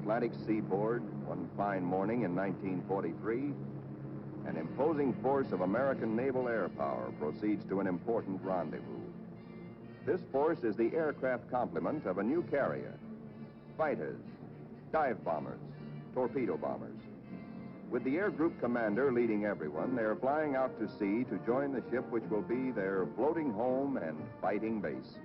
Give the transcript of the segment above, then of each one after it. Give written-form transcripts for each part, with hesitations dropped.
Atlantic seaboard, one fine morning in 1943, an imposing force of American naval air power proceeds to an important rendezvous. This force is the aircraft complement of a new carrier: fighters, dive bombers, torpedo bombers. With the air group commander leading everyone, they're flying out to sea to join the ship which will be their floating home and fighting base.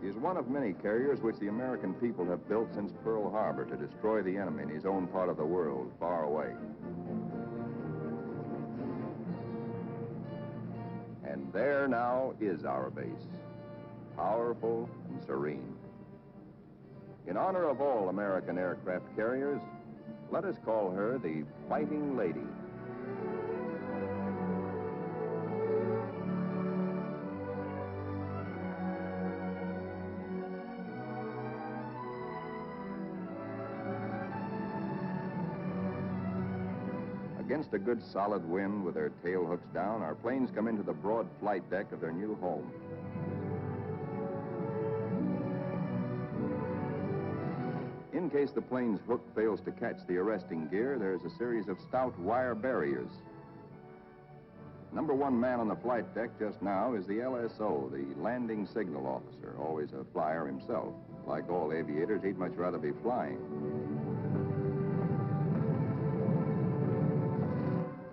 He is one of many carriers which the American people have built since Pearl Harbor to destroy the enemy in his own part of the world, far away. And there now is our base, powerful and serene. In honor of all American aircraft carriers, let us call her the Fighting Lady. Against a good solid wind with their tail hooks down, our planes come into the broad flight deck of their new home. In case the plane's hook fails to catch the arresting gear, there's a series of stout wire barriers. Number one man on the flight deck just now is the LSO, the landing signal officer, always a flyer himself. Like all aviators, he'd much rather be flying.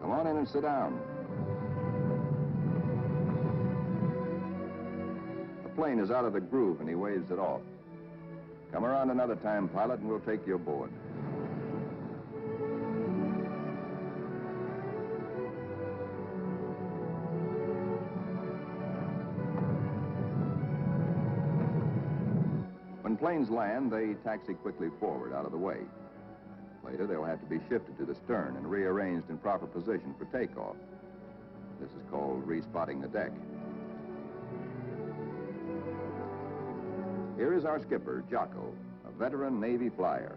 Come on in and sit down. The plane is out of the groove and he waves it off. Come around another time, pilot, and we'll take you aboard. When planes land, they taxi quickly forward out of the way. Later, they'll have to be shifted to the stern and rearranged in proper position for takeoff. This is called respotting the deck. Here is our skipper, Jocko, a veteran Navy flyer.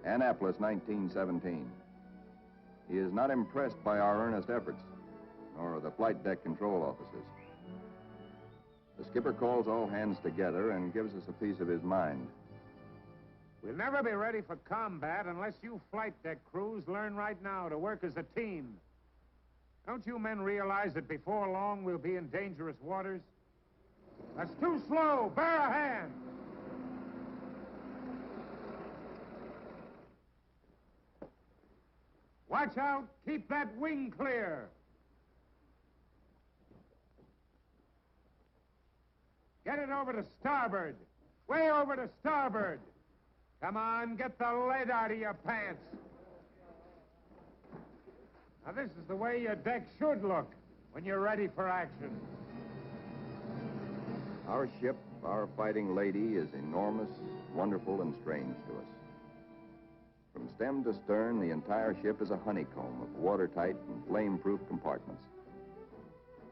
Annapolis, 1917. He is not impressed by our earnest efforts, nor are the flight deck control officers. The skipper calls all hands together and gives us a piece of his mind. We'll never be ready for combat unless you flight deck crews learn right now to work as a team. Don't you men realize that before long we'll be in dangerous waters? That's too slow. Bear a hand. Watch out. Keep that wing clear. Get it over to starboard. Way over to starboard. Come on, get the lead out of your pants. Now, this is the way your deck should look when you're ready for action. Our ship, our Fighting Lady, is enormous, wonderful, and strange to us. From stem to stern, the entire ship is a honeycomb of watertight and flame-proof compartments.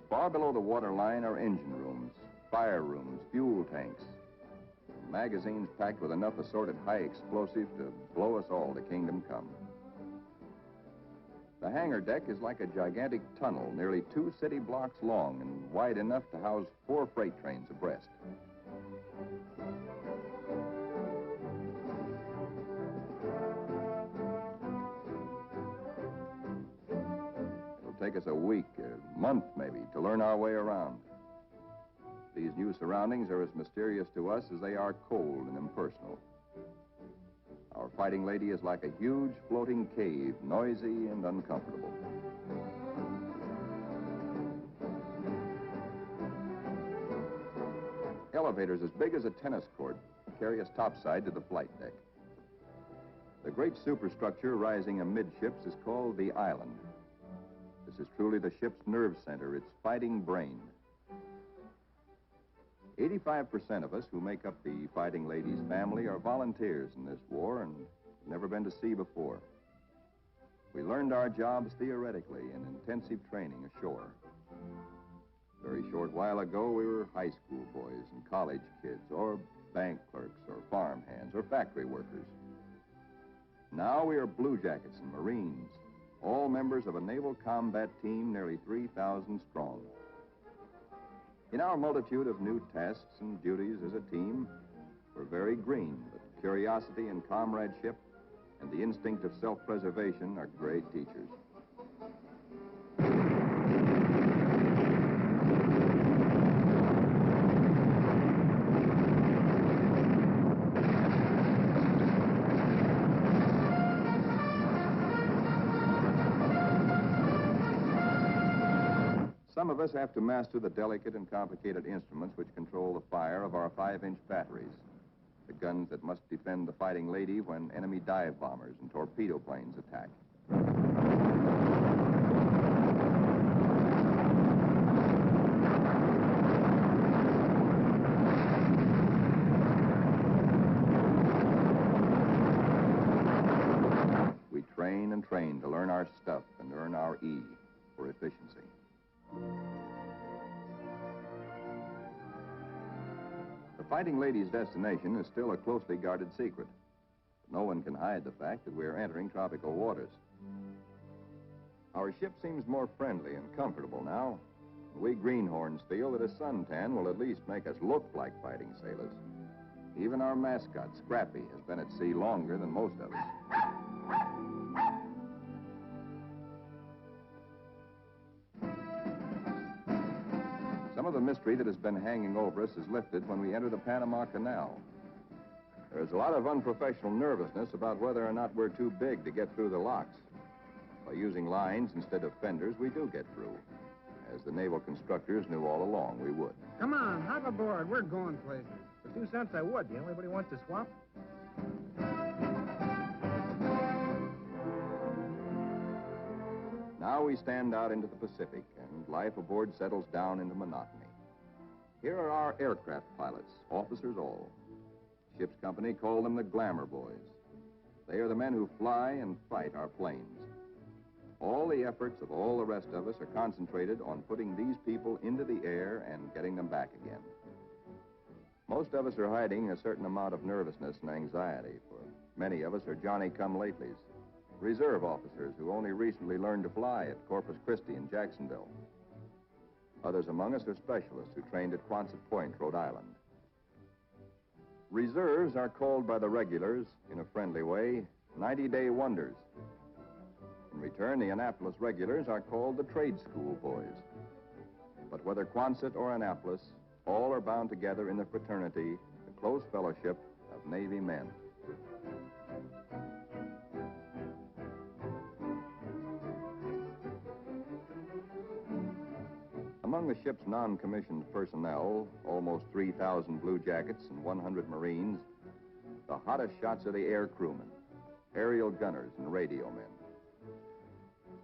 Far below the waterline are engine rooms, fire rooms, fuel tanks, magazines packed with enough assorted high explosive to blow us all to kingdom come. The hangar deck is like a gigantic tunnel, nearly 2 city blocks long and wide enough to house 4 freight trains abreast. It'll take us a week, a month maybe, to learn our way around. These new surroundings are as mysterious to us as they are cold and impersonal. Our Fighting Lady is like a huge floating cave, noisy and uncomfortable. Elevators as big as a tennis court carry us topside to the flight deck. The great superstructure rising amidships is called the island. This is truly the ship's nerve center, its fighting brain. 85% of us who make up the Fighting Lady's family are volunteers in this war and have never been to sea before. We learned our jobs theoretically in intensive training ashore. A very short while ago, we were high school boys and college kids, or bank clerks, or farm hands, or factory workers. Now we are blue jackets and Marines, all members of a naval combat team nearly 3,000 strong. In our multitude of new tasks and duties as a team, we're very green, but curiosity and comradeship and the instinct of self-preservation are great teachers. Some of us have to master the delicate and complicated instruments which control the fire of our 5-inch batteries, the guns that must defend the fighting lady when enemy dive bombers and torpedo planes attack. We train and train to learn our stuff and earn our E for efficiency. The Fighting Lady's destination is still a closely guarded secret. But no one can hide the fact that we're entering tropical waters. Our ship seems more friendly and comfortable now. We greenhorns feel that a suntan will at least make us look like fighting sailors. Even our mascot, Scrappy, has been at sea longer than most of us. Some of the mystery that has been hanging over us is lifted when we enter the Panama Canal. There's a lot of unprofessional nervousness about whether or not we're too big to get through the locks. By using lines instead of fenders, we do get through, as the naval constructors knew all along we would. Come on, hop aboard. We're going places. For 2 cents, I would. Do anybody want to swap? Now we stand out into the Pacific, and life aboard settles down into monotony. Here are our aircraft pilots, officers all. Ship's company call them the glamour boys. They are the men who fly and fight our planes. All the efforts of all the rest of us are concentrated on putting these people into the air and getting them back again. Most of us are hiding a certain amount of nervousness and anxiety, for many of us are Johnny-come-latelys, reserve officers who only recently learned to fly at Corpus Christi and Jacksonville. Others among us are specialists who trained at Quonset Point, Rhode Island. Reserves are called by the regulars, in a friendly way, 90-day wonders. In return, the Annapolis regulars are called the trade school boys. But whether Quonset or Annapolis, all are bound together in the fraternity, the close fellowship of Navy men. Among the ship's non-commissioned personnel, almost 3,000 blue jackets and 100 Marines, the hottest shots are the air crewmen, aerial gunners, and radio men.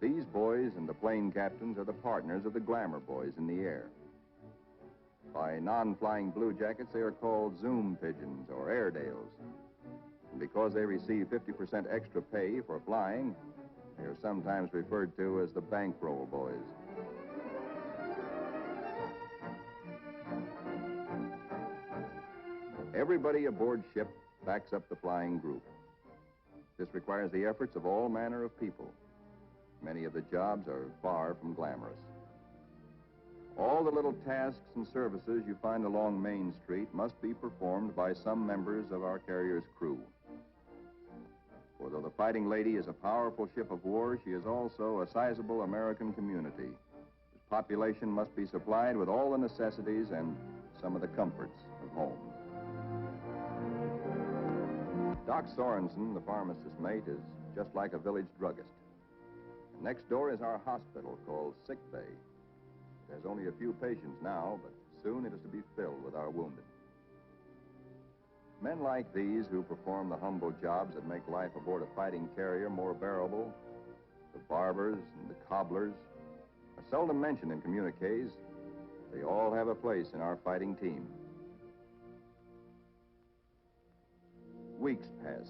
These boys and the plane captains are the partners of the glamour boys in the air. By non-flying blue jackets, they are called Zoom pigeons or Airedales. And because they receive 50% extra pay for flying, they are sometimes referred to as the bankroll boys. Everybody aboard ship backs up the flying group. This requires the efforts of all manner of people. Many of the jobs are far from glamorous. All the little tasks and services you find along Main Street must be performed by some members of our carrier's crew. For though the Fighting Lady is a powerful ship of war, she is also a sizable American community, whose population must be supplied with all the necessities and some of the comforts of home. Doc Sorensen, the pharmacist's mate, is just like a village druggist. Next door is our hospital called Sick Bay. It has only a few patients now, but soon it is to be filled with our wounded. Men like these who perform the humble jobs that make life aboard a fighting carrier more bearable, the barbers and the cobblers, are seldom mentioned in communiques. They all have a place in our fighting team. Weeks pass.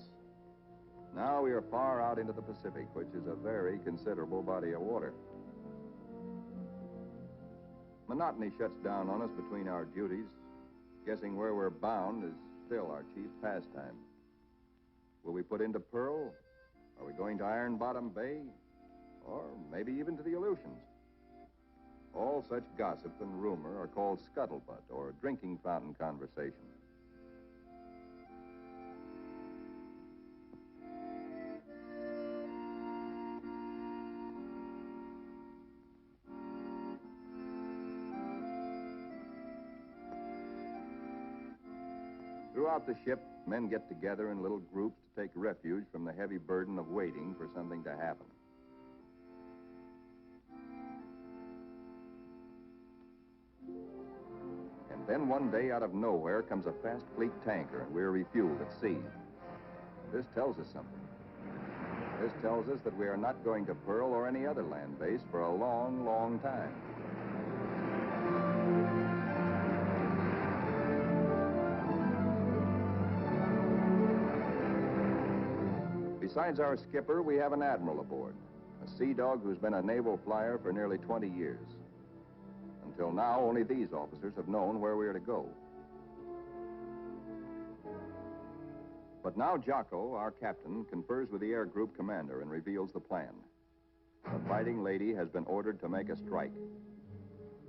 Now we are far out into the Pacific, which is a very considerable body of water. Monotony shuts down on us between our duties. Guessing where we're bound is still our chief pastime. Will we put into Pearl? Are we going to Iron Bottom Bay? Or maybe even to the Aleutians? All such gossip and rumor are called scuttlebutt or drinking fountain conversation. Throughout the ship, men get together in little groups to take refuge from the heavy burden of waiting for something to happen. And then one day, out of nowhere, comes a fast fleet tanker, and we're refueled at sea. This tells us something. This tells us that we are not going to Pearl or any other land base for a long, long time. Besides our skipper, we have an admiral aboard, a sea dog who's been a naval flyer for nearly 20 years. Until now, only these officers have known where we are to go. But now Jocko, our captain, confers with the air group commander and reveals the plan. The Fighting Lady has been ordered to make a strike.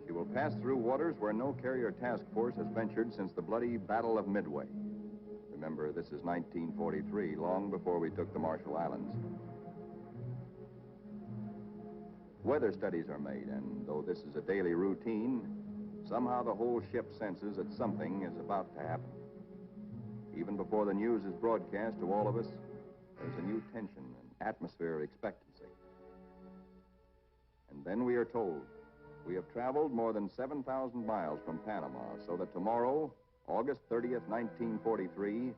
She will pass through waters where no carrier task force has ventured since the bloody Battle of Midway. Remember, this is 1943, long before we took the Marshall Islands. Weather studies are made, and though this is a daily routine, somehow the whole ship senses that something is about to happen. Even before the news is broadcast to all of us, there's a new tension and atmosphere of expectancy. And then we are told we have traveled more than 7,000 miles from Panama, so that tomorrow, August 30th, 1943,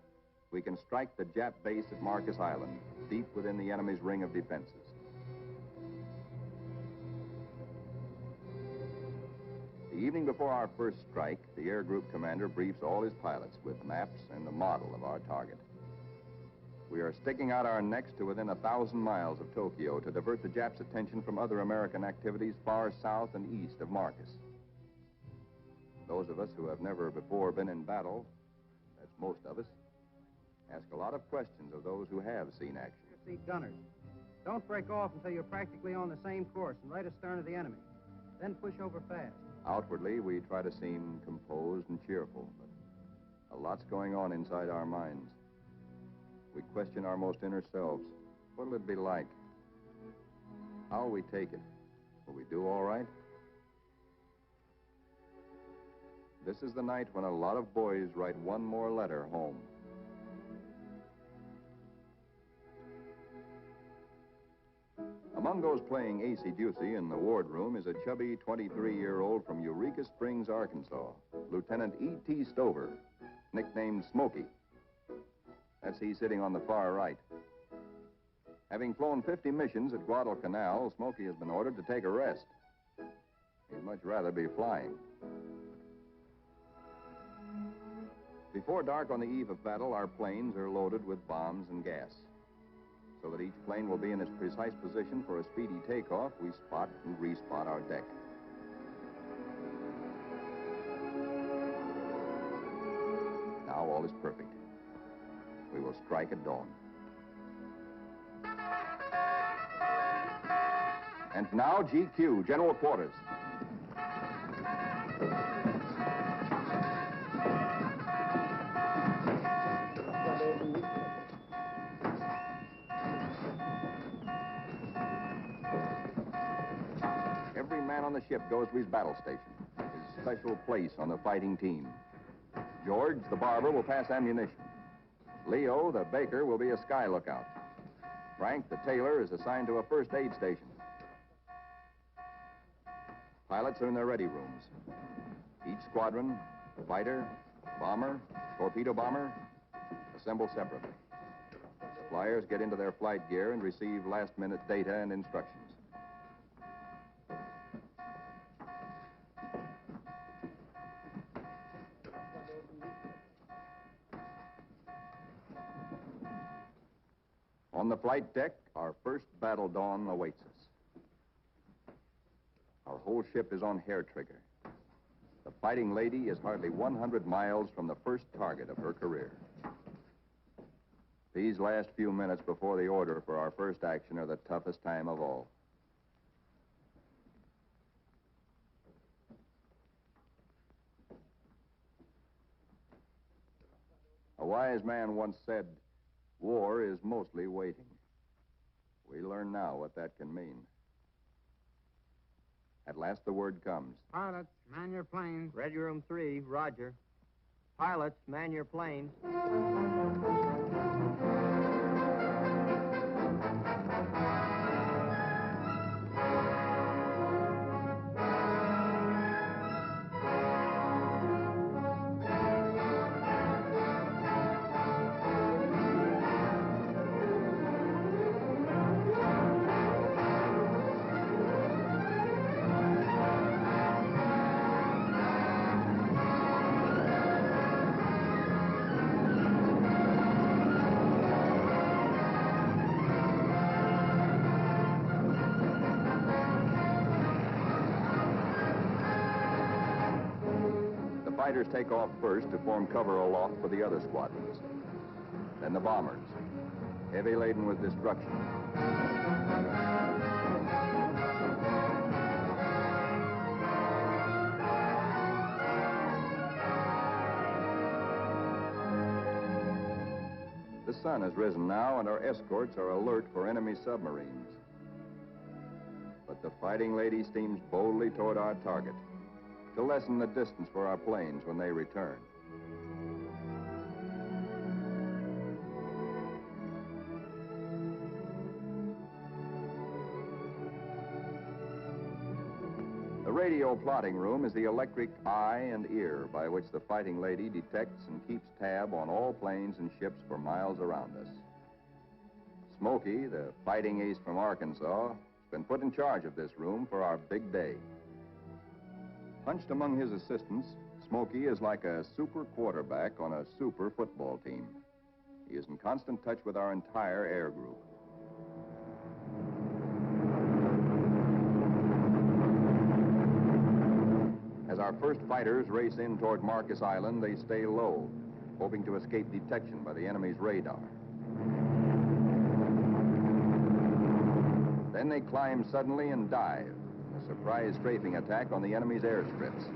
we can strike the Jap base at Marcus Island, deep within the enemy's ring of defenses. The evening before our first strike, the air group commander briefs all his pilots with maps and the model of our target. We are sticking out our necks to within 1,000 miles of Tokyo to divert the Japs' attention from other American activities far south and east of Marcus. Those of us who have never before been in battle, that's most of us, ask a lot of questions of those who have seen action. See gunners. Don't break off until you're practically on the same course and right astern of the enemy. Then push over fast. Outwardly, we try to seem composed and cheerful, but a lot's going on inside our minds. We question our most inner selves. What'll it be like? How'll we take it? Will we do all right? This is the night when a lot of boys write one more letter home. Among those playing acey-deucey in the wardroom is a chubby 23-year-old from Eureka Springs, Arkansas, Lieutenant E.T. Stover, nicknamed Smokey. That's he sitting on the far right. Having flown 50 missions at Guadalcanal, Smokey has been ordered to take a rest. He'd much rather be flying. Before dark on the eve of battle, our planes are loaded with bombs and gas. So that each plane will be in its precise position for a speedy takeoff, we spot and respot our deck. Now all is perfect. We will strike at dawn. And now GQ, General Quarters. Every man on the ship goes to his battle station, his special place on the fighting team. George, the barber, will pass ammunition. Leo, the baker, will be a sky lookout. Frank, the tailor, is assigned to a first aid station. Pilots are in their ready rooms. Each squadron, fighter, bomber, torpedo bomber, assemble separately. The flyers get into their flight gear and receive last-minute data and instructions. On the flight deck, our first battle dawn awaits us. Our whole ship is on hair trigger. The Fighting Lady is hardly 100 miles from the first target of her career. These last few minutes before the order for our first action are the toughest time of all. A wise man once said, "War is mostly waiting." We learn now what that can mean. At last the word comes. Pilots, man your planes. Ready room 3, roger. Pilots, man your planes. Fighters take off first to form cover aloft for the other squadrons. Then the bombers, heavy laden with destruction. The sun has risen now, and our escorts are alert for enemy submarines. But the Fighting Lady steams boldly toward our target to lessen the distance for our planes when they return. The radio plotting room is the electric eye and ear by which the Fighting Lady detects and keeps tab on all planes and ships for miles around us. Smokey, the fighting ace from Arkansas, has been put in charge of this room for our big day. Hunched among his assistants, Smokey is like a super quarterback on a super football team. He is in constant touch with our entire air group. As our first fighters race in toward Marcus Island, they stay low, hoping to escape detection by the enemy's radar. Then they climb suddenly and dive. A surprise strafing attack on the enemy's airstrips.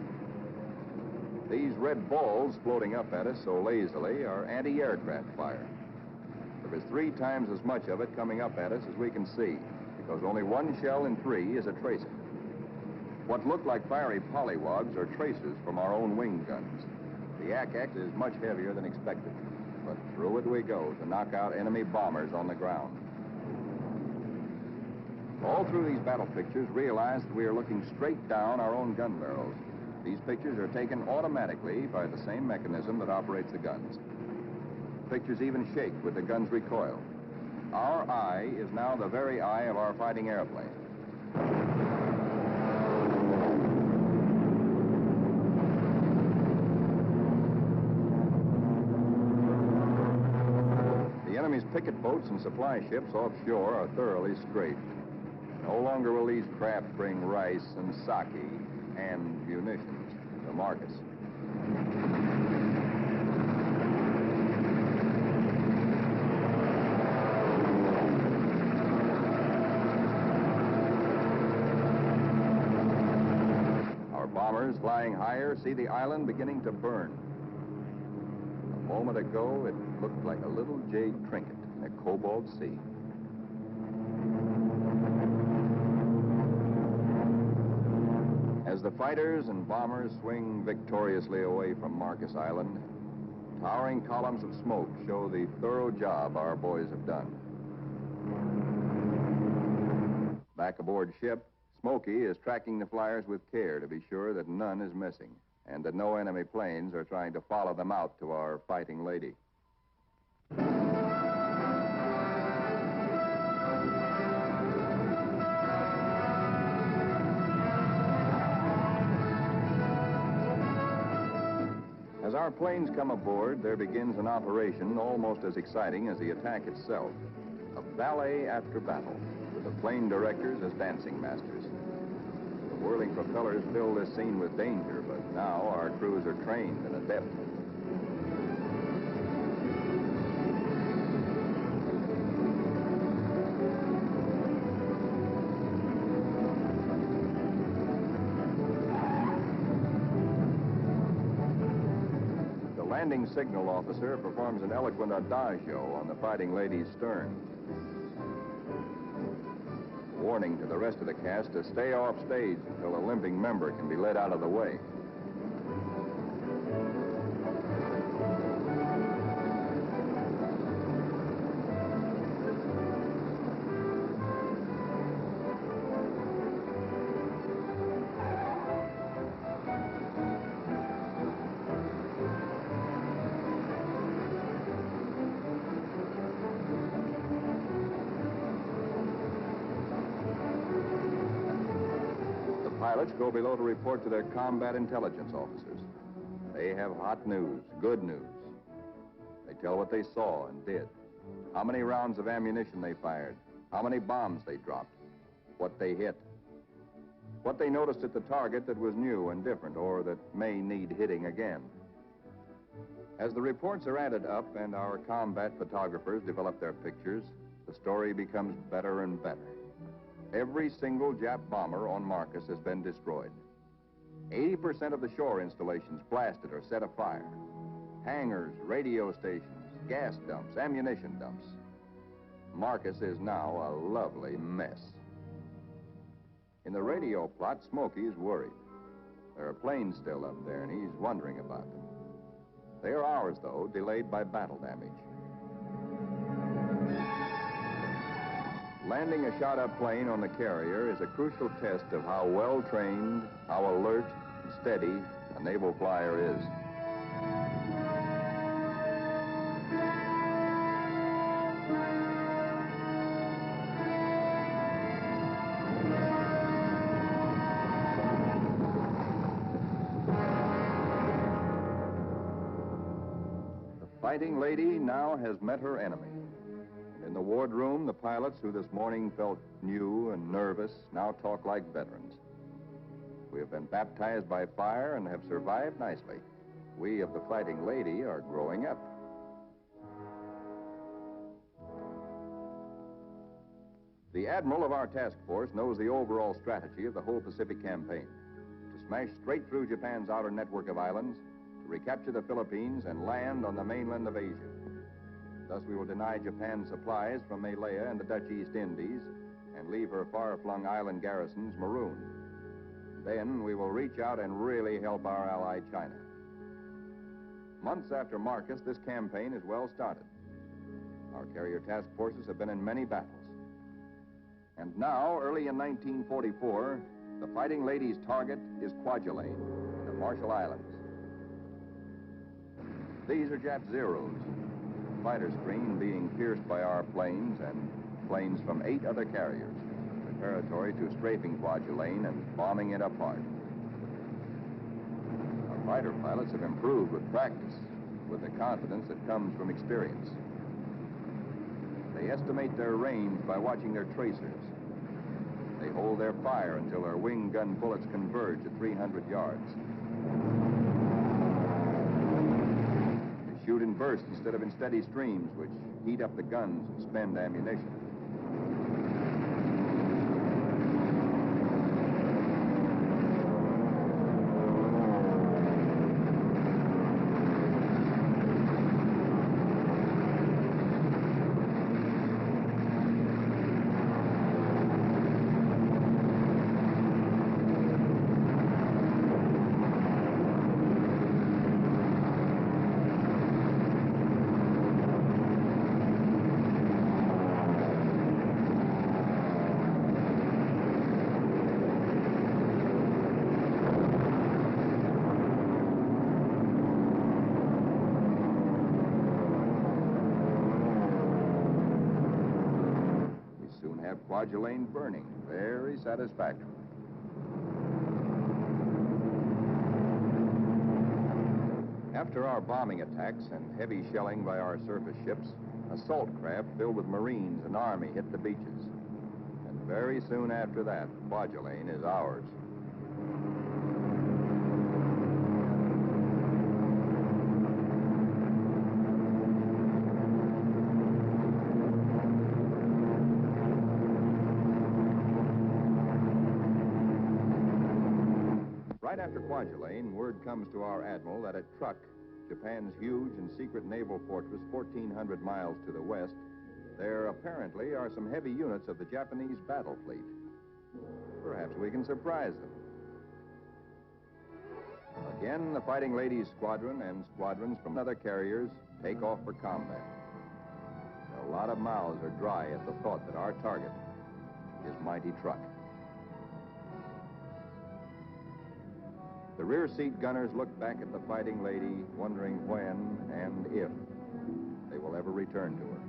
These red balls floating up at us so lazily are anti-aircraft fire. There is 3 times as much of it coming up at us as we can see, because only 1 shell in 3 is a tracer. What look like fiery pollywogs are tracers from our own wing guns. The Ack-Ack is much heavier than expected, but through it we go to knock out enemy bombers on the ground. All through these battle pictures, realize that we are looking straight down our own gun barrels. These pictures are taken automatically by the same mechanism that operates the guns. Pictures even shake with the gun's recoil. Our eye is now the very eye of our fighting airplane. The enemy's picket boats and supply ships offshore are thoroughly strafed. No longer will these craft bring rice and sake and munitions to Marcus. Our bombers, flying higher, see the island beginning to burn. A moment ago, it looked like a little jade trinket in a cobalt sea. As the fighters and bombers swing victoriously away from Marcus Island, towering columns of smoke show the thorough job our boys have done. Back aboard ship, Smokey is tracking the flyers with care to be sure that none is missing and that no enemy planes are trying to follow them out to our Fighting Lady. As our planes come aboard, there begins an operation almost as exciting as the attack itself. A ballet after battle, with the plane directors as dancing masters. The whirling propellers fill this scene with danger, but now our crews are trained and adept. Landing signal officer performs an eloquent adagio on the Fighting Lady's stern. Warning to the rest of the cast to stay off stage until a limping member can be led out of the way. pilots go below to report to their combat intelligence officers. They have hot news, good news. They tell what they saw and did, how many rounds of ammunition they fired, how many bombs they dropped, what they hit, what they noticed at the target that was new and different or that may need hitting again. As the reports are added up and our combat photographers develop their pictures, the story becomes better and better. Every single Jap bomber on Marcus has been destroyed. 80% of the shore installations blasted or set afire. Hangars, radio stations, gas dumps, ammunition dumps. Marcus is now a lovely mess. In the radio plot, Smokey's worried. There are planes still up there, and he's wondering about them. They are ours, though, delayed by battle damage. Landing a shot-up plane on the carrier is a crucial test of how well-trained, how alert and steady a naval flyer is. The Fighting Lady now has met her enemy. In the wardroom, the pilots who this morning felt new and nervous now talk like veterans. We have been baptized by fire and have survived nicely. We of the Fighting Lady are growing up. The admiral of our task force knows the overall strategy of the whole Pacific campaign. To smash straight through Japan's outer network of islands, to recapture the Philippines and land on the mainland of Asia. Thus, we will deny Japan supplies from Malaya and the Dutch East Indies and leave her far-flung island garrisons marooned. Then we will reach out and really help our ally, China. Months after Marcus, this campaign is well started. Our carrier task forces have been in many battles. And now, early in 1944, the Fighting Lady's target is Kwajalein, the Marshall Islands. These are Jap Zeros. Fighter screen being pierced by our planes and planes from 8 other carriers, preparatory to strafing Kwajalein and bombing it apart. Our fighter pilots have improved with practice, with the confidence that comes from experience. They estimate their range by watching their tracers. They hold their fire until their wing gun bullets converge at 300 yards. Shoot in bursts instead of in steady streams, which heat up the guns and spend ammunition. Kwajalein burning, very satisfactory. After our bombing attacks and heavy shelling by our surface ships, assault craft filled with Marines and Army hit the beaches. And very soon after that, Kwajalein is ours. Right after Kwajalein, word comes to our admiral that at Truk, Japan's huge and secret naval fortress 1,400 miles to the west, there apparently are some heavy units of the Japanese battle fleet. Perhaps we can surprise them. Again, the Fighting Lady's squadron and squadrons from other carriers take off for combat. A lot of mouths are dry at the thought that our target is mighty Truk. The rear seat gunners look back at the Fighting Lady, wondering when and if they will ever return to her.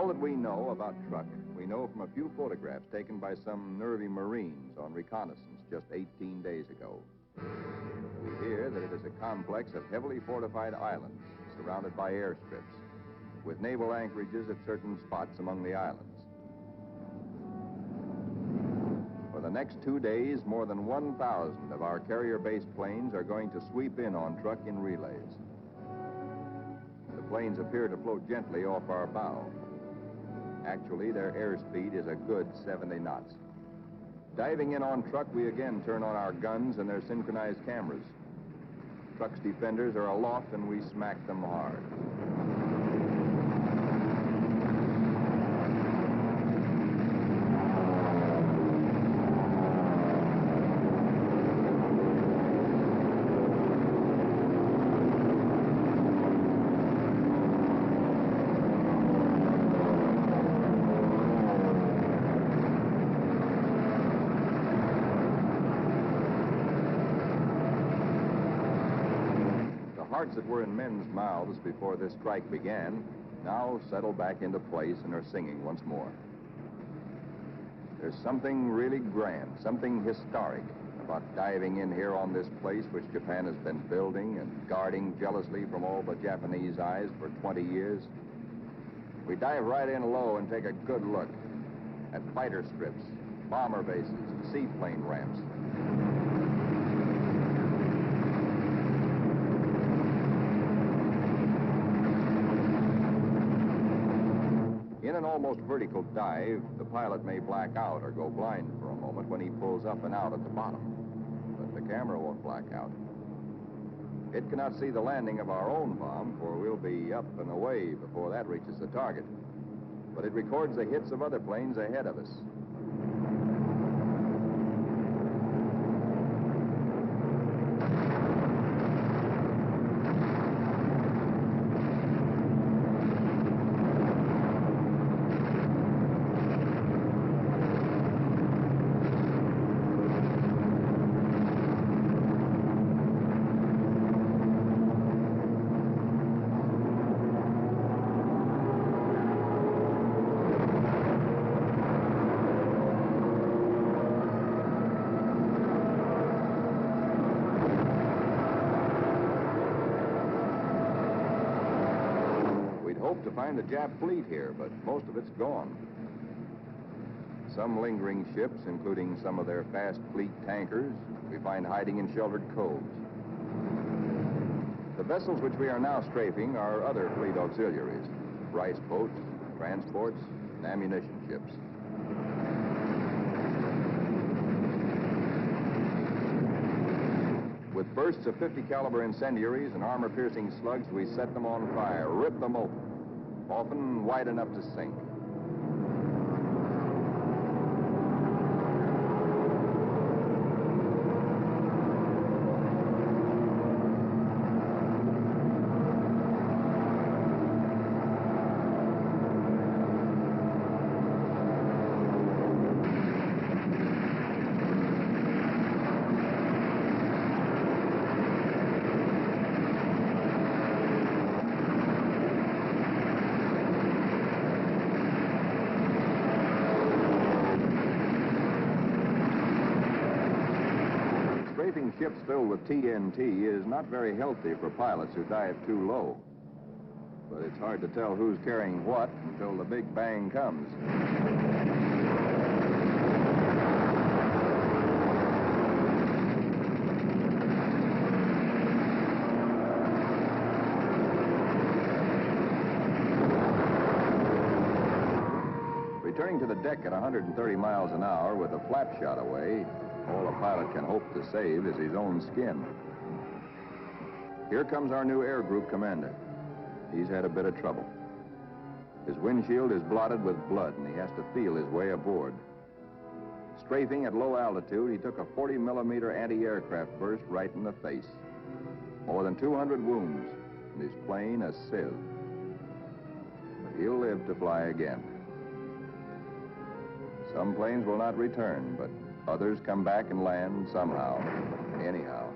All that we know about Truk, we know from a few photographs taken by some nervy Marines on reconnaissance just 18 days ago. We hear that it is a complex of heavily fortified islands surrounded by airstrips, with naval anchorages at certain spots among the islands. For the next 2 days, more than 1,000 of our carrier-based planes are going to sweep in on Truk in relays. The planes appear to float gently off our bow. Actually, their airspeed is a good 70 knots. Diving in on Truk, we again turn on our guns and their synchronized cameras. Truk's defenders are aloft and we smack them hard. Hearts that were in men's mouths before this strike began now settle back into place and are singing once more. There's something really grand, something historic about diving in here on this place which Japan has been building and guarding jealously from all but Japanese eyes for 20 years. We dive right in low and take a good look at fighter strips, bomber bases, seaplane ramps. In an almost vertical dive, the pilot may black out or go blind for a moment when he pulls up and out at the bottom. But the camera won't black out. It cannot see the landing of our own bomb, for we'll be up and away before that reaches the target. But it records the hits of other planes ahead of us. To find the Jap fleet here, but most of it's gone. Some lingering ships, including some of their fast fleet tankers, we find hiding in sheltered coves. The vessels which we are now strafing are other fleet auxiliaries, rice boats, transports, and ammunition ships. With bursts of 50 caliber incendiaries and armor-piercing slugs, we set them on fire, rip them open, often wide enough to sink. Strafing ships filled with TNT is not very healthy for pilots who dive too low. But it's hard to tell who's carrying what until the big bang comes. Returning to the deck at 130 miles an hour with a flap shot away, all a pilot can hope to save is his own skin. Here comes our new air group commander. He's had a bit of trouble. His windshield is blotted with blood, and he has to feel his way aboard. Strafing at low altitude, he took a 40-millimeter anti-aircraft burst right in the face. More than 200 wounds, and his plane a sieve. But he'll live to fly again. Some planes will not return, but others come back and land somehow, anyhow.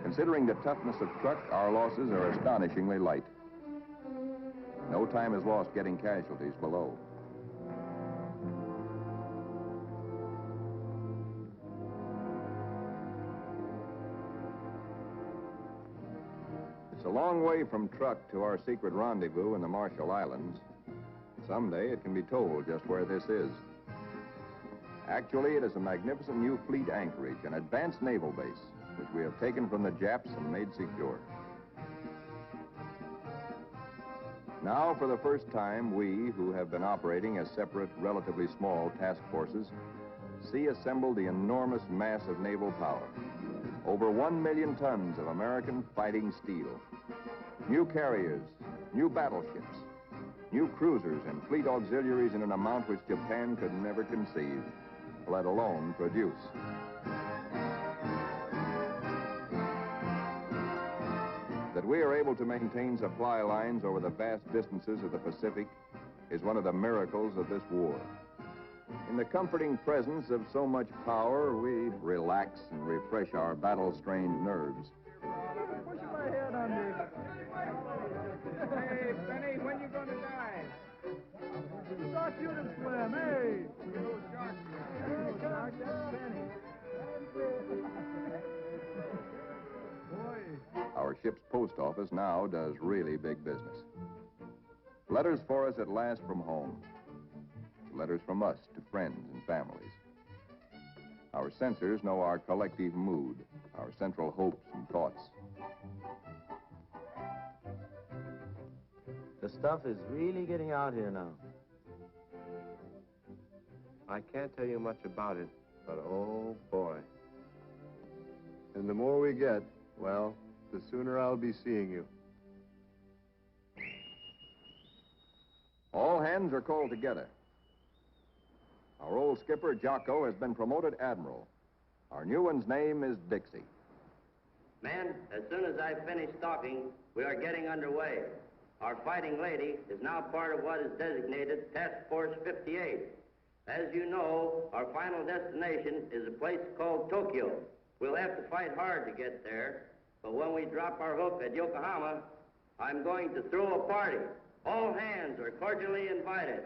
Considering the toughness of Truk, our losses are astonishingly light. No time is lost getting casualties below. It's a long way from Truk to our secret rendezvous in the Marshall Islands. Someday it can be told just where this is. Actually, it is a magnificent new fleet anchorage, an advanced naval base, which we have taken from the Japs and made secure. Now, for the first time, we, who have been operating as separate, relatively small task forces, see assembled the enormous mass of naval power. Over 1 million tons of American fighting steel. New carriers, new battleships, new cruisers and fleet auxiliaries in an amount which Japan could never conceive, let alone produce. That we are able to maintain supply lines over the vast distances of the Pacific is one of the miracles of this war. In the comforting presence of so much power, we relax and refresh our battle-strained nerves. Pushing my head under. Hey, Benny, when you going to die? I thought you'd swim, hey! Shark, that's Benny. Boy. Our ship's post office now does really big business. Letters for us at last from home. Letters from us to friends and families. Our censors know our collective mood, our central hopes and thoughts. The stuff is really getting out here now. I can't tell you much about it, but oh boy. And the more we get, well, the sooner I'll be seeing you. All hands are called together. Our old skipper, Jocko, has been promoted admiral. Our new one's name is Dixie. Men, as soon as I finish talking, we are getting underway. Our fighting lady is now part of what is designated Task Force 58. As you know, our final destination is a place called Tokyo. We'll have to fight hard to get there, but when we drop our hook at Yokohama, I'm going to throw a party. All hands are cordially invited.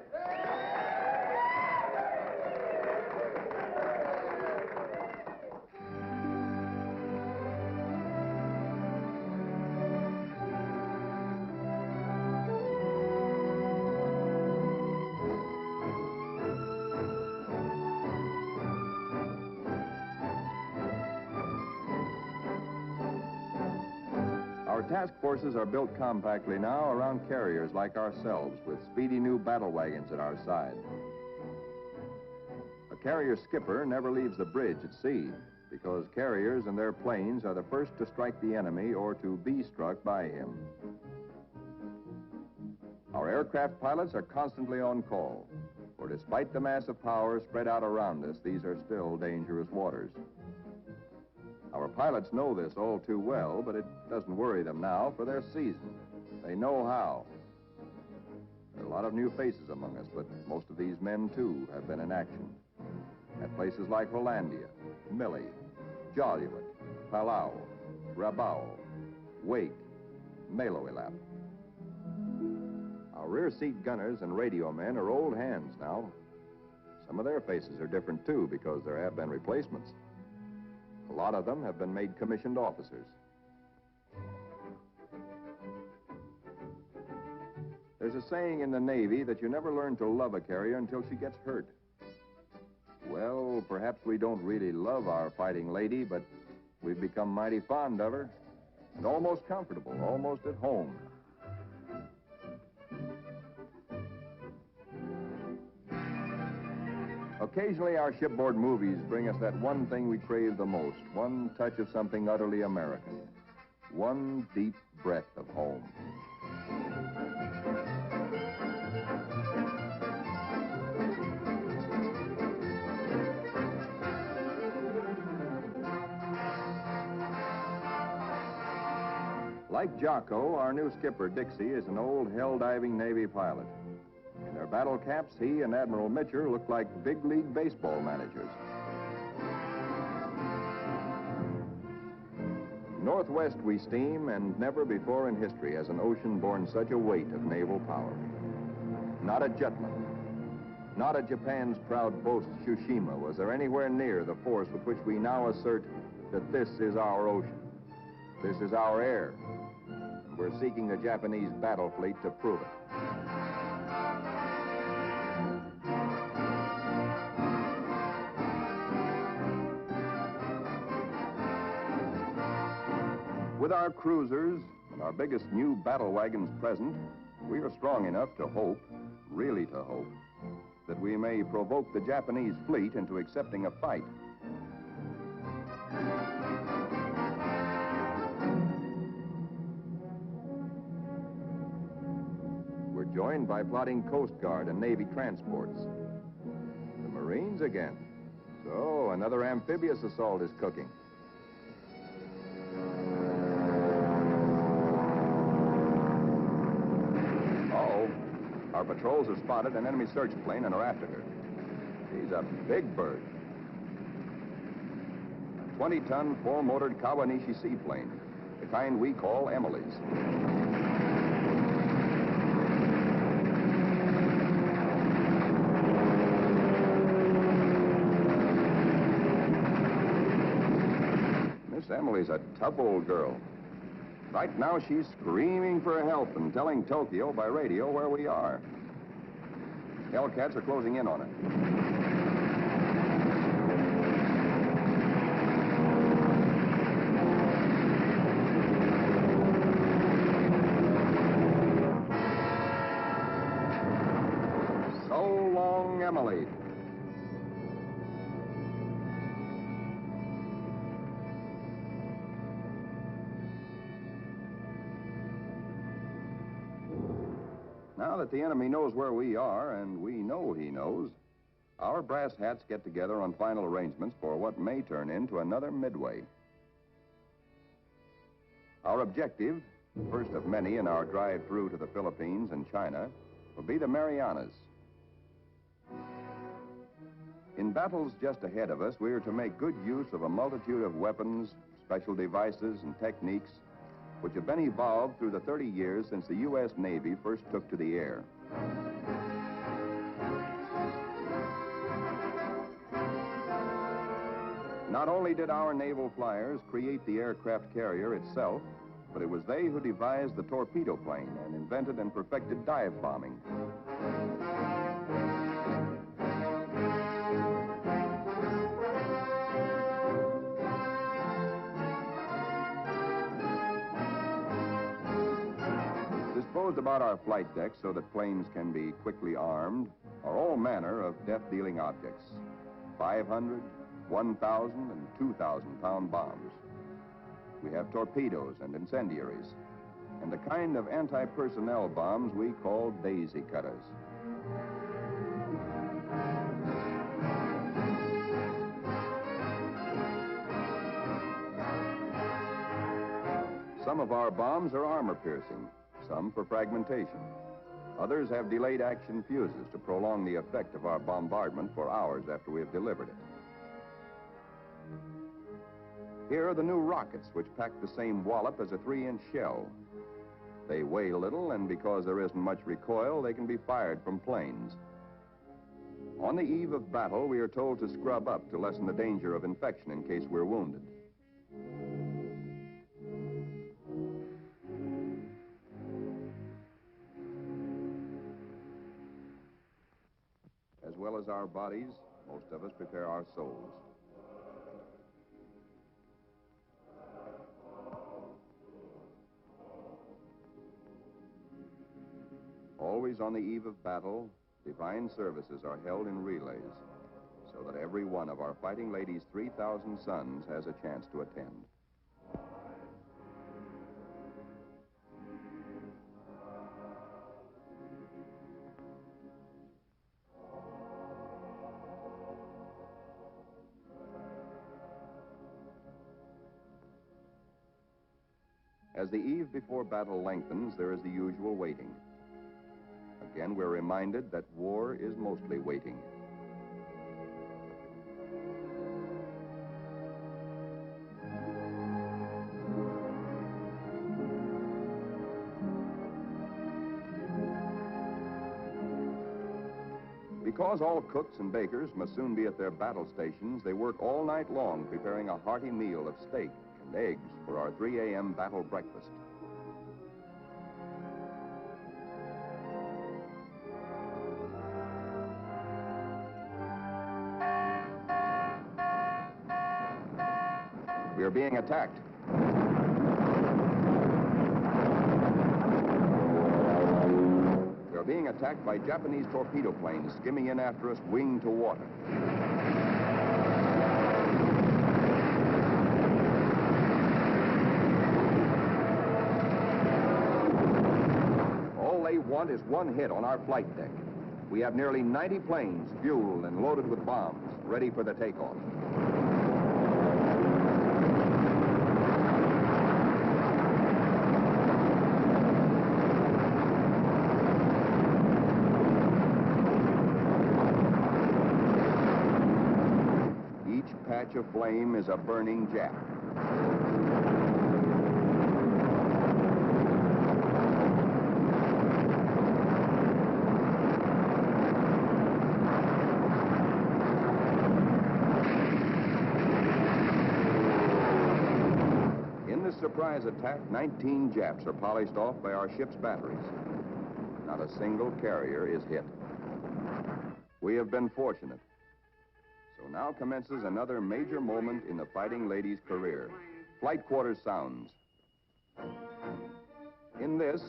Our task forces are built compactly now around carriers like ourselves, with speedy new battle wagons at our side. A carrier skipper never leaves the bridge at sea, because carriers and their planes are the first to strike the enemy or to be struck by him. Our aircraft pilots are constantly on call, for despite the mass of power spread out around us, these are still dangerous waters. Our pilots know this all too well, but it doesn't worry them now, for they're seasoned. They know how. There are a lot of new faces among us, but most of these men, too, have been in action. At places like Hollandia, Mille, Jaluit, Palau, Rabaul, Wake, Meloilap. Our rear seat gunners and radio men are old hands now. Some of their faces are different, too, because there have been replacements. A lot of them have been made commissioned officers. There's a saying in the Navy that you never learn to love a carrier until she gets hurt. Well, perhaps we don't really love our fighting lady, but we've become mighty fond of her and almost comfortable, almost at home. Occasionally, our shipboard movies bring us that one thing we crave the most, one touch of something utterly American, one deep breath of home. Like Jocko, our new skipper, Dixie, is an old hell-diving Navy pilot. In their battle caps, he and Admiral Mitcher look like big league baseball managers. Northwest we steam, and never before in history has an ocean borne such a weight of naval power. Not a Jutland, not a Japan's proud boast, Tsushima, was there anywhere near the force with which we now assert that this is our ocean. This is our air. And we're seeking the Japanese battle fleet to prove it. With our cruisers and our biggest new battle wagons present, we are strong enough to hope, really to hope, that we may provoke the Japanese fleet into accepting a fight. We're joined by plotting Coast Guard and Navy transports. The Marines again. So, another amphibious assault is cooking. Our patrols have spotted an enemy search plane and are after her. She's a big bird. A 20-ton, four-motored Kawanishi seaplane, the kind we call Emily's. Miss Emily's a tough old girl. Right now, she's screaming for help and telling Tokyo by radio where we are. Hellcats are closing in on her. So long, Emily. Now that the enemy knows where we are, and we know he knows, our brass hats get together on final arrangements for what may turn into another Midway. Our objective, first of many in our drive through to the Philippines and China, will be the Marianas. In battles just ahead of us, we are to make good use of a multitude of weapons, special devices, and techniques which have been evolved through the 30 years since the U.S. Navy first took to the air. Not only did our naval flyers create the aircraft carrier itself, but it was they who devised the torpedo plane and invented and perfected dive bombing. Disposed about our flight decks so that planes can be quickly armed are all manner of death-dealing objects. 500, 1,000, and 2,000-pound bombs. We have torpedoes and incendiaries, and the kind of anti-personnel bombs we call daisy cutters. Some of our bombs are armor-piercing, some for fragmentation. Others have delayed action fuses to prolong the effect of our bombardment for hours after we have delivered it. Here are the new rockets, which pack the same wallop as a 3-inch shell. They weigh little, and because there isn't much recoil, they can be fired from planes. On the eve of battle, we are told to scrub up to lessen the danger of infection in case we're wounded. As well as our bodies, most of us prepare our souls. Always on the eve of battle, divine services are held in relays, so that every one of our fighting ladies' 3,000 sons has a chance to attend. As the eve before battle lengthens, there is the usual waiting. Again, we're reminded that war is mostly waiting. Because all cooks and bakers must soon be at their battle stations, they work all night long preparing a hearty meal of steak and eggs for our 3 a.m. battle breakfast. We are being attacked. We are being attacked by Japanese torpedo planes skimming in after us, wing to water. All they want is one hit on our flight deck. We have nearly 90 planes fueled and loaded with bombs, ready for the takeoff. Patch of flame is a burning Jap. In this surprise attack, 19 Japs are polished off by our ship's batteries. Not a single carrier is hit. We have been fortunate. So now commences another major moment in the fighting lady's career. Flight quarters sounds. In this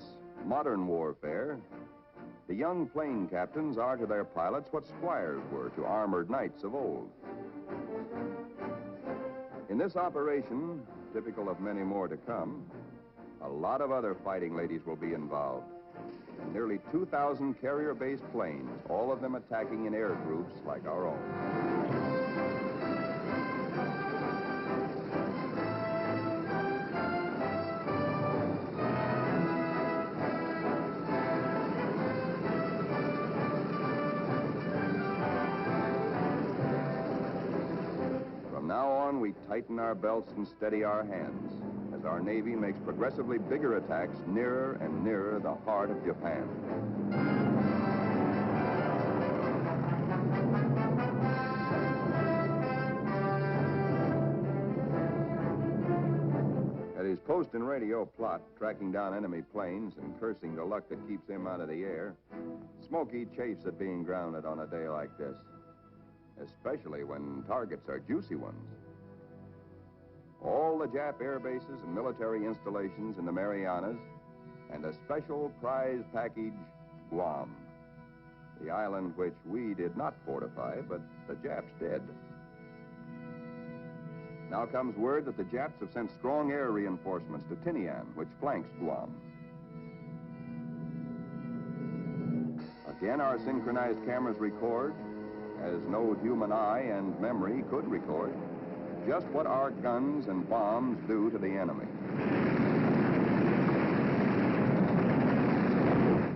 modern warfare, the young plane captains are to their pilots what squires were to armored knights of old. In this operation, typical of many more to come, a lot of other fighting ladies will be involved. And nearly 2,000 carrier-based planes, all of them attacking in air groups like our own. From now on, we tighten our belts and steady our hands as our Navy makes progressively bigger attacks nearer and nearer the heart of Japan. At his post and radio plot, tracking down enemy planes and cursing the luck that keeps him out of the air, Smokey chafes at being grounded on a day like this, especially when targets are juicy ones. All the Jap air bases and military installations in the Marianas, and a special prize package, Guam, the island which we did not fortify, but the Japs did. Now comes word that the Japs have sent strong air reinforcements to Tinian, which flanks Guam. Again, our synchronized cameras record, as no human eye and memory could record, just what our guns and bombs do to the enemy.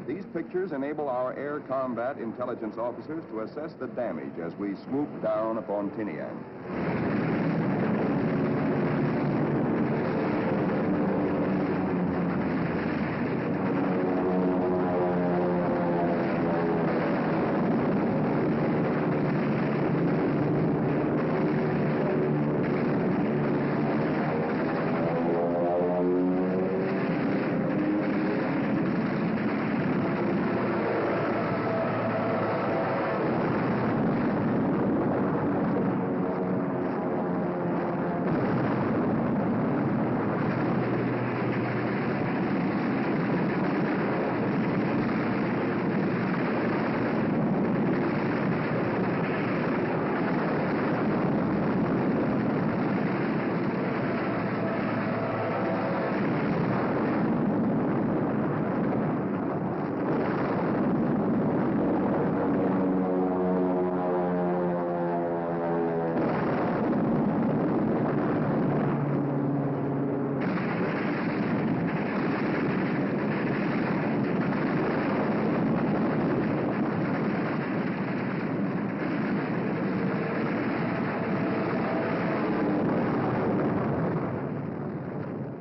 These pictures enable our air combat intelligence officers to assess the damage as we swoop down upon Tinian.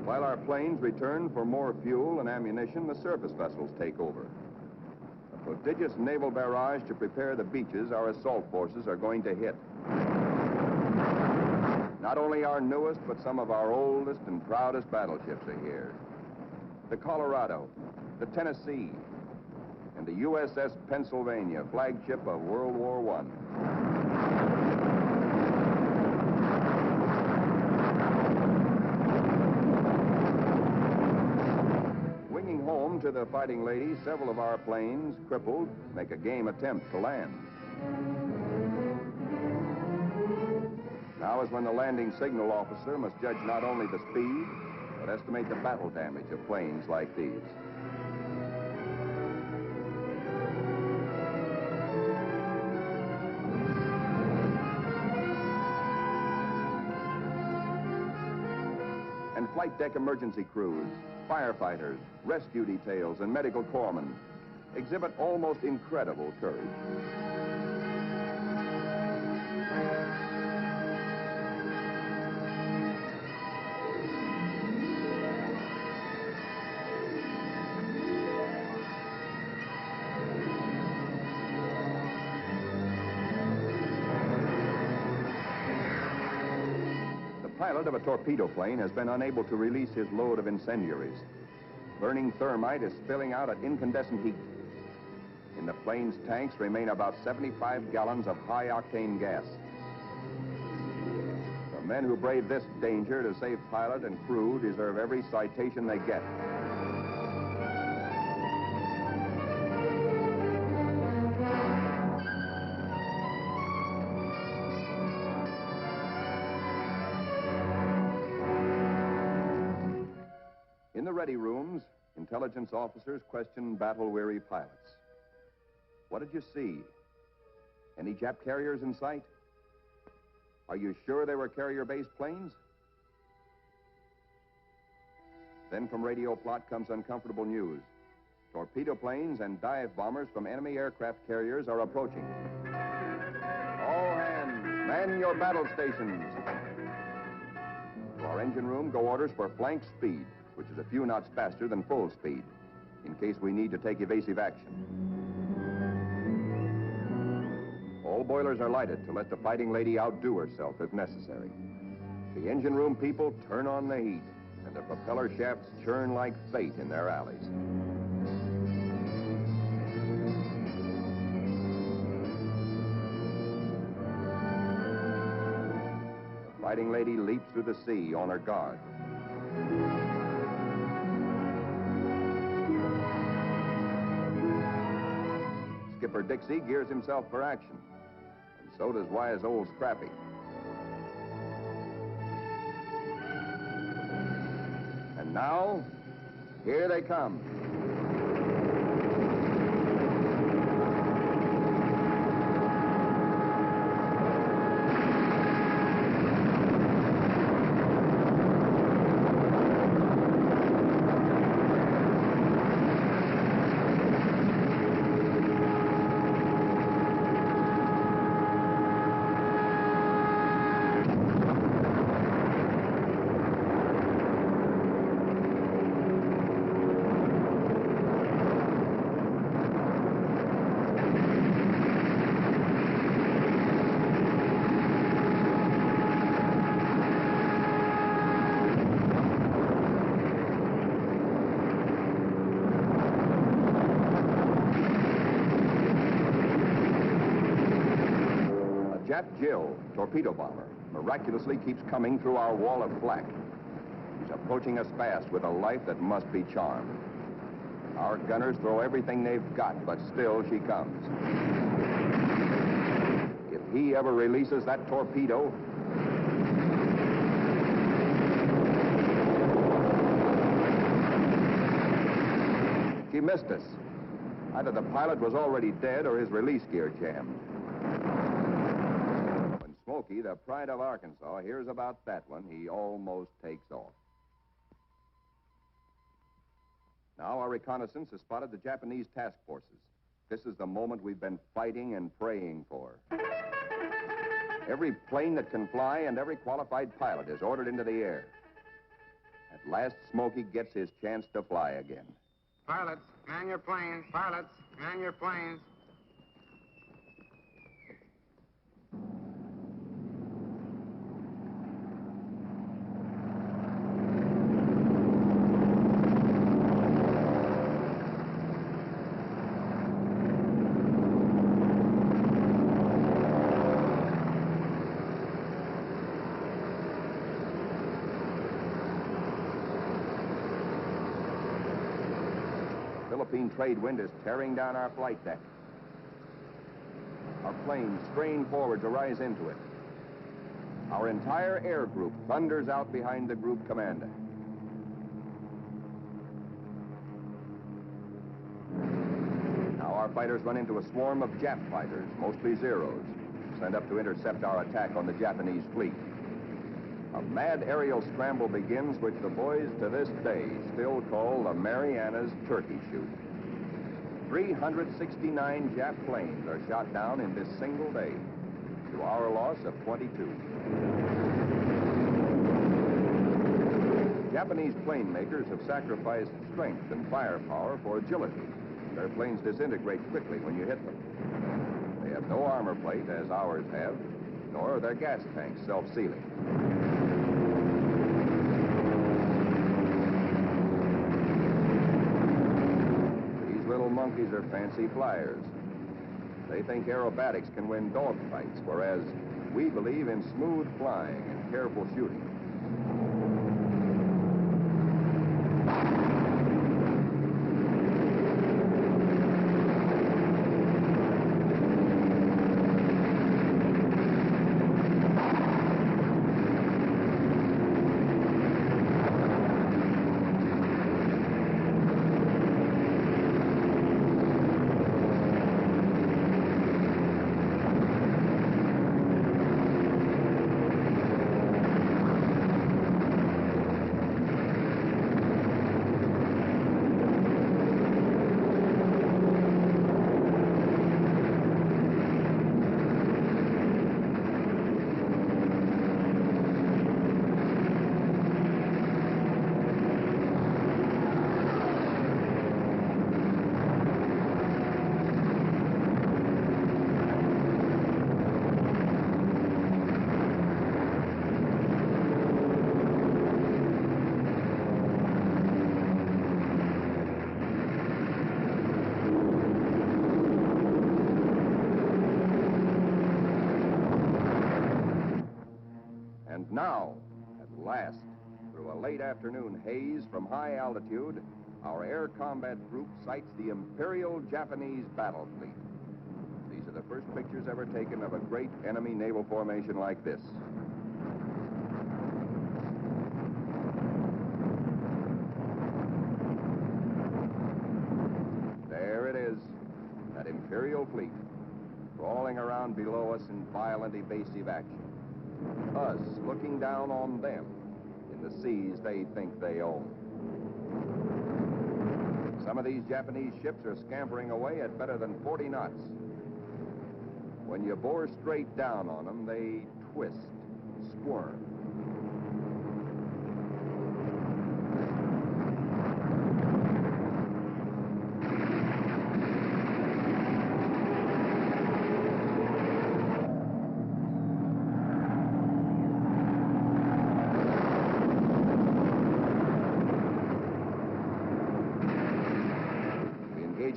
While our planes return for more fuel and ammunition, the surface vessels take over. The Prodigious naval barrage to prepare the beaches our assault forces are going to hit. Not only our newest, but some of our oldest and proudest battleships are here. The Colorado, the Tennessee, and the USS Pennsylvania, flagship of World War I. Winging home to the Fighting Lady, several of our planes, crippled, make a game attempt to land. Now is when the landing signal officer must judge not only the speed, but estimate the battle damage of planes like these. And flight deck emergency crews, firefighters, rescue details, and medical corpsmen exhibit almost incredible courage. The pilot of a torpedo plane has been unable to release his load of incendiaries. Burning thermite is spilling out at incandescent heat. In the plane's tanks remain about 75 gallons of high-octane gas. The men who brave this danger to save pilot and crew deserve every citation they get. In the ready rooms, intelligence officers question battle-weary pilots. What did you see? Any Jap carriers in sight? Are you sure they were carrier-based planes? Then from radio plot comes uncomfortable news. Torpedo planes and dive bombers from enemy aircraft carriers are approaching. All hands, man your battle stations. To our engine room go orders for flank speed, which is a few knots faster than full speed, in case we need to take evasive action. All boilers are lighted to let the Fighting Lady outdo herself if necessary. The engine room people turn on the heat, and the propeller shafts churn like fate in their alleys. The Fighting Lady leaps through the sea on her guard. Skipper Dixie gears himself for action, and so does wise old Scrappy. And now, here they come. Jap Jill, torpedo bomber, miraculously keeps coming through our wall of flak. She's approaching us fast with a life that must be charmed. Our gunners throw everything they've got, but still she comes. If he ever releases that torpedo... She missed us. Either the pilot was already dead or his release gear jammed. When Smokey, the pride of Arkansas, hears about that one, he almost takes off. Now our reconnaissance has spotted the Japanese task forces. This is the moment we've been fighting and praying for. Every plane that can fly and every qualified pilot is ordered into the air. At last, Smokey gets his chance to fly again. Pilots, man your planes. Pilots, Man your planes. Philippine trade wind is tearing down our flight deck. Our planes strain forward to rise into it. Our entire air group thunders out behind the group commander. Now our fighters run into a swarm of Jap fighters, mostly Zeros, sent up to intercept our attack on the Japanese fleet. A mad aerial scramble begins, which the boys to this day still call the Marianas turkey shoot. 369 Jap planes are shot down in this single day, to our loss of 22. Japanese plane makers have sacrificed strength and firepower for agility. Their planes disintegrate quickly when you hit them. They have no armor plate, as ours have, nor are their gas tanks self-sealing. Little monkeys are fancy flyers. They think aerobatics can win dogfights, whereas we believe in smooth flying and careful shooting. Now, at last, through a late afternoon haze from high altitude, our air combat group sights the Imperial Japanese battle fleet. These are the first pictures ever taken of a great enemy naval formation like this. There it is, that Imperial fleet, crawling around below us in violent evasive action. Us looking down on them in the seas they think they own. Some of these Japanese ships are scampering away at better than 40 knots. When you bore straight down on them, they twist, squirm.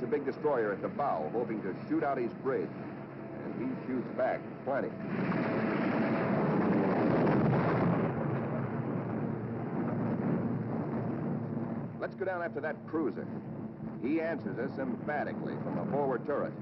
A big destroyer at the bow, hoping to shoot out his bridge. And he shoots back plenty. Let's go down after that cruiser. He answers us emphatically from the forward turret.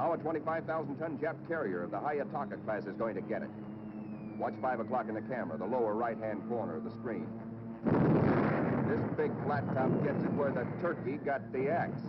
A 25,000-ton Jap carrier of the Hayataka class is going to get it. Watch 5 o'clock in the camera, the lower right-hand corner of the screen. This big flat top gets it where the turkey got the axe.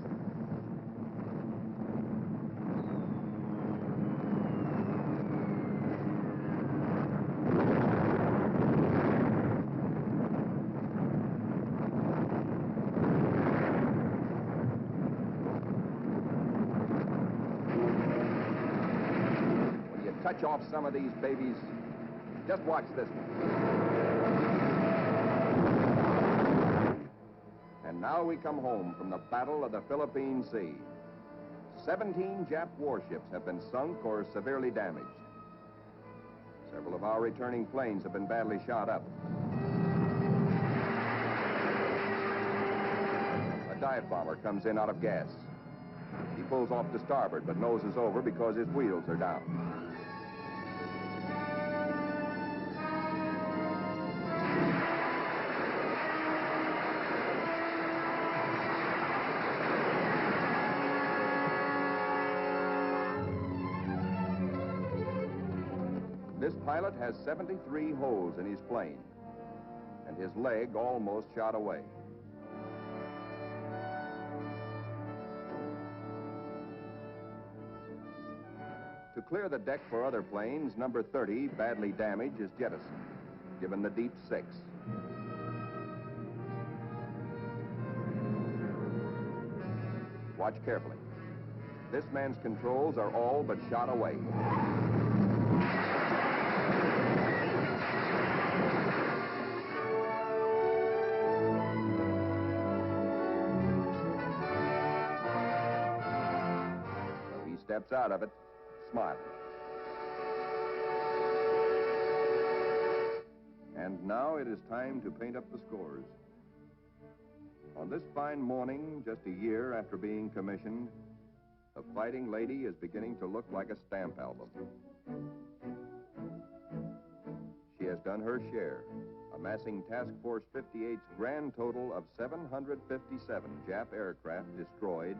stretch off some of these babies. Just watch this one. And now we come home from the Battle of the Philippine Sea. 17 Jap warships have been sunk or severely damaged. Several of our returning planes have been badly shot up. A dive bomber comes in out of gas. He pulls off to starboard, but noses over because his wheels are down. This pilot has 73 holes in his plane, and his leg almost shot away. To clear the deck for other planes, number 30, badly damaged, is jettisoned, given the deep 6. Watch carefully. This man's controls are all but shot away. He steps out of it, smiling. And now it is time to paint up the scores. On this fine morning, just a year after being commissioned, the Fighting Lady is beginning to look like a stamp album. She has done her share, amassing Task Force 58's grand total of 757 Jap aircraft destroyed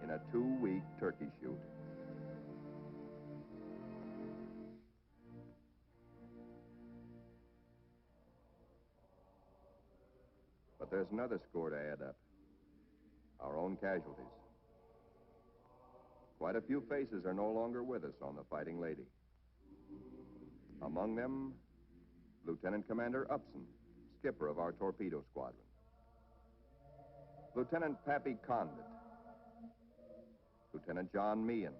in a 2-week turkey shoot. But there's another score to add up. Our own casualties. Quite a few faces are no longer with us on the Fighting Lady. Among them, Lieutenant Commander Upson, skipper of our torpedo squadron. Lieutenant Pappy Condit. Lieutenant John Meehan.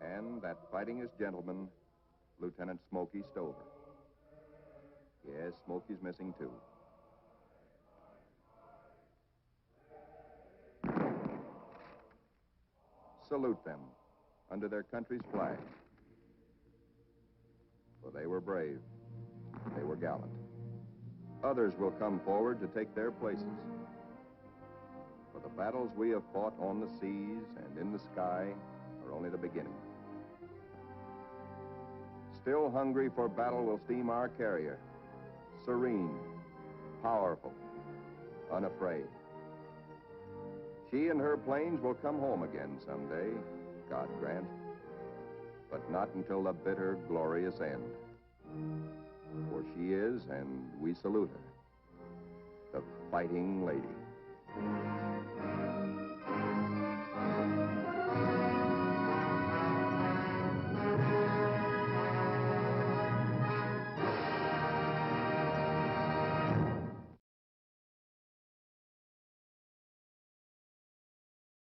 And that fightingest gentleman, Lieutenant Smokey Stover. Yes, Smokey's missing too. Salute them under their country's flag. For they were brave. They were gallant. Others will come forward to take their places. For the battles we have fought on the seas and in the sky are only the beginning. Still hungry for battle will steam our carrier. Serene, powerful, unafraid. She and her planes will come home again someday, God grant, but not until the bitter, glorious end. For she is, and we salute her, the Fighting Lady.